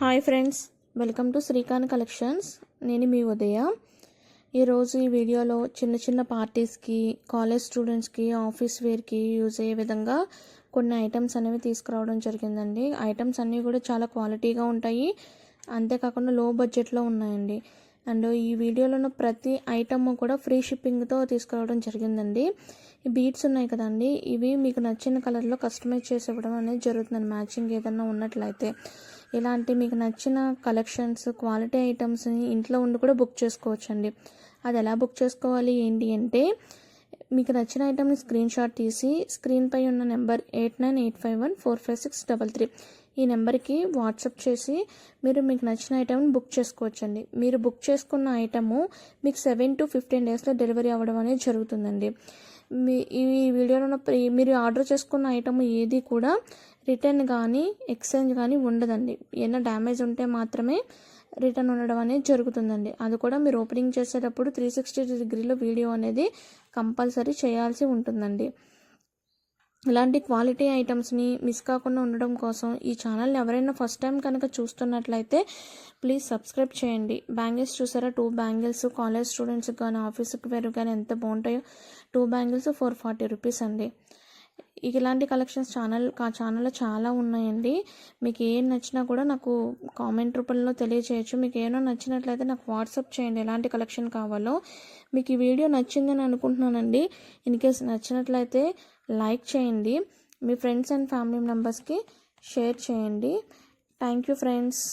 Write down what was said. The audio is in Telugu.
Hi friends, welcome to Srikanth collections. నేను మీ ఉదయ. ఈరోజు ఈ వీడియోలో చిన్న చిన్న పార్టీస్కి, కాలేజ్ స్టూడెంట్స్కి, ఆఫీస్ వేర్కి యూజ్ అయ్యే విధంగా కొన్ని ఐటమ్స్ అనేవి తీసుకురావడం జరిగిందండి. ఐటమ్స్ అన్నీ కూడా చాలా క్వాలిటీగా ఉంటాయి, అంతేకాకుండా లో బడ్జెట్లో ఉన్నాయండి. అండ్ ఈ వీడియోలో ఉన్న ప్రతి ఐటమ్ కూడా ఫ్రీ షిప్పింగ్తో తీసుకురావడం జరిగిందండి. ఈ బీడ్స్ ఉన్నాయి కదండి, ఇవి మీకు నచ్చిన కలర్లో కస్టమైజ్ చేసి ఇవ్వడం అనేది జరుగుతుందండి. మ్యాచింగ్ ఏదన్నా ఉన్నట్లయితే ఇలాంటి మీకు నచ్చిన కలెక్షన్స్, క్వాలిటీ ఐటమ్స్ని ఇంట్లో ఉండి కూడా బుక్ చేసుకోవచ్చండి. అది ఎలా బుక్ చేసుకోవాలి ఏంటి అంటే, మీకు నచ్చిన ఐటమ్ని స్క్రీన్ షాట్ తీసి స్క్రీన్పై ఉన్న నెంబర్ 8985145633 ఈ నెంబర్కి వాట్సాప్ చేసి మీకు నచ్చిన ఐటమ్ని బుక్ చేసుకోవచ్చండి. మీరు బుక్ చేసుకున్న ఐటము మీకు 7 to 15 డేస్లో డెలివరీ అవ్వడం అనేది జరుగుతుందండి. ఈ వీడియోలో మీరు ఆర్డర్ చేసుకున్న ఐటమ్ ఏది కూడా రిటర్న్ కానీ ఎక్స్చేంజ్ కానీ ఉండదండి. ఏమైనా డ్యామేజ్ ఉంటే మాత్రమే రిటర్న్ ఉండడం అనేది జరుగుతుందండి. అది కూడా మీరు ఓపెనింగ్ చేసేటప్పుడు 360 డిగ్రీలో వీడియో అనేది కంపల్సరీ చేయాల్సి ఉంటుందండి. ఇలాంటి క్వాలిటీ ఐటమ్స్ని మిస్ కాకుండా ఉండడం కోసం ఈ ఛానల్ని ఎవరైనా ఫస్ట్ టైం కనుక చూస్తున్నట్లయితే ప్లీజ్ సబ్స్క్రైబ్ చేయండి. బ్యాంగిల్స్ చూసారా, 2 బ్యాంగిల్స్ కాలేజ్ స్టూడెంట్స్కి కానీ ఆఫీస్కి వేరు కానీ ఎంత బాగుంటాయో. 2 బ్యాంగిల్స్ 440 రూపీస్ అండి. ఇలాంటి కలెక్షన్స్ ఛానల్లో చాలా ఉన్నాయండి. మీకు ఏం నచ్చినా కూడా నాకు కామెంట్ రూపంలో తెలియచేయచ్చు. మీకు ఏమైనా నచ్చినట్లయితే నాకు వాట్సాప్ చేయండి ఎలాంటి కలెక్షన్ కావాలో. మీకు ఈ వీడియో నచ్చిందని అనుకుంటున్నానండి. ఇన్ కేస్ నచ్చినట్లయితే లైక్ చేయండి, మీ ఫ్రెండ్స్ అండ్ ఫ్యామిలీ మెంబర్స్కి షేర్ చేయండి. Thank you friends.